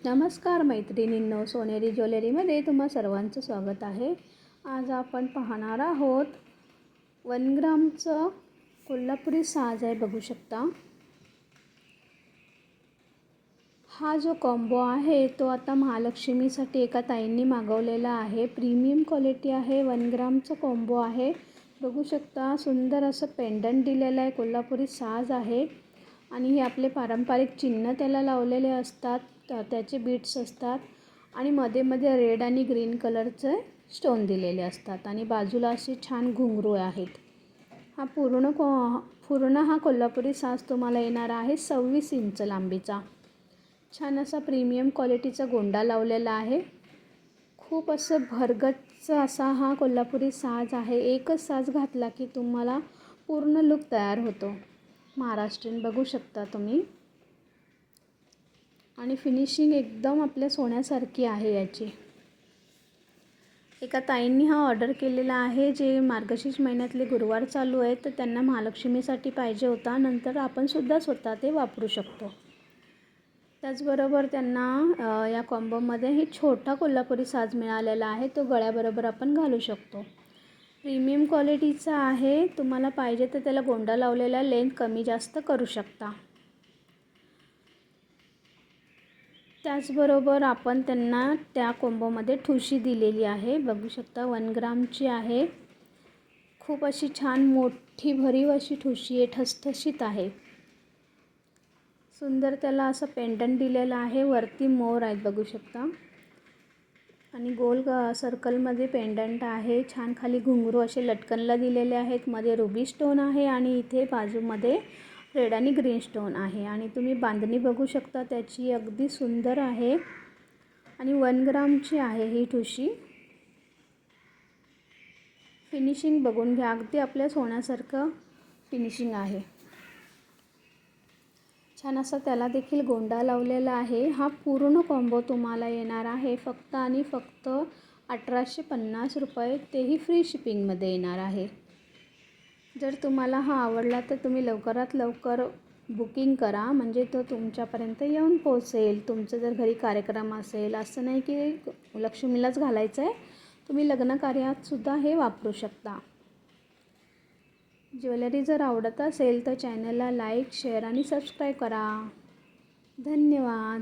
नमस्कार मैत्रिणींनो, सोनेरी ज्वेलरीमध्ये तुम्हा सर्वांचं स्वागत आहे। आज आपण पाहणार आहोत 1 ग्रामचं कोल्हापुरी साज आहे, बघू शकता। हा जो कॉम्बो आहे तो आता महालक्ष्मीसाठी एका ताईंनी मागवलेला आहे। प्रीमियम क्वालिटी आहे, 1 ग्रामचं कॉम्बो आहे, बघू शकता। सुंदर असं पेंडंट दिलेलं आहे, कोल्हापुरी साज आहे आणि हे आपले पारंपरिक चिन्ह त्याला लावलेले असतात, त्याचे बीट्स असतात आणि मध्ये मध्ये रेड आणि ग्रीन कलरचे स्टोन दिलेले असतात आणि बाजूला असे छान घुंगरू आहेत। हा पूर्ण हा कोल्हापुरी साज तुम्हाला येणार आहे 26 इंच लांबीचा। छान असा प्रीमियम क्वालिटीचा गोंडा लावलेला आहे। खूप असं भरगच्च असा हा कोल्हापुरी साज आहे। एकच साज घातला की तुम्हाला पूर्ण लुक तयार होतो महाराष्ट्रीयन, बघू शकता तुम्ही। आणि फिनिशिंग एकदम आपल्या सोन्यासारखी आहे याची। एका ताईंनी हा ऑर्डर केलेला आहे, जे मार्गशीर्ष महिन्यातले गुरुवार चालू आहेत तर त्यांना महालक्ष्मीसाठी पाहिजे होता। नंतर आपण सुद्धा स्वतः ते वापरू शकतो। त्याचबरोबर त्यांना या कॉम्बोमध्ये हे छोटा कोल्हापुरी साज मिळालेला आहे, तो गळ्याबरोबर आपण घालू शकतो। प्रीमियम क्वालिटीचा आहे, तुम्हाला पाहिजे तर त्याला गोंडा लावलेला लेंथ कमी जास्त करू शकता। त्याचबरोबर आपण त्यांना त्या कॉम्बोमध्ये ठुशी दिलेली आहे, बघू शकता। 1 ग्रामची आहे, खूप अशी छान मोठी भरीव अशी ठुशी आहे, ठसठशीत आहे। सुंदर त्याला असं पेंडंट दिलेलं आहे, वरती मोर आहेत, बघू शकता। आणि गोल सर्कलमध्ये पेंडंट आहे, छान खाली घुंगरू असे लटकनला दिलेले आहेत, मध्ये रुबी स्टोन आहे आणि इथे बाजूमध्ये रेड आणि ग्रीन स्टोन आहे। आणि तुम्ही बांधणी बघू शकता त्याची, अगदी सुंदर आहे आणि 1 ग्रामची आहे ही ठुशी। फिनिशिंग बघून घ्या, अगदी आपल्या सोन्यासारखं फिनिशिंग आहे। छान असा त्याला देखील गोंडा लावलेला आहे। हा पूर्ण कॉम्बो तुम्हाला येणार आहे फक्त आणि फक्त 1850 रुपये, तेही फ्री शिपिंगमध्ये येणार आहे। जर तुम्हाला हा आवडला तर तुम्ही लवकरात लवकर बुकिंग करा, म्हणजे तो तुमच्यापर्यंत येऊन पोहोचेल। तुमचं जर घरी कार्यक्रम असेल, असं नाही की लक्ष्मीलाच घालायचं आहे, तुम्ही लग्न कार्यातसुद्धा हे वापरू शकता। ज्वेलरी जर आवडत असेल तर चॅनलला लाईक, शेअर आणि सबस्क्राईब करा। धन्यवाद।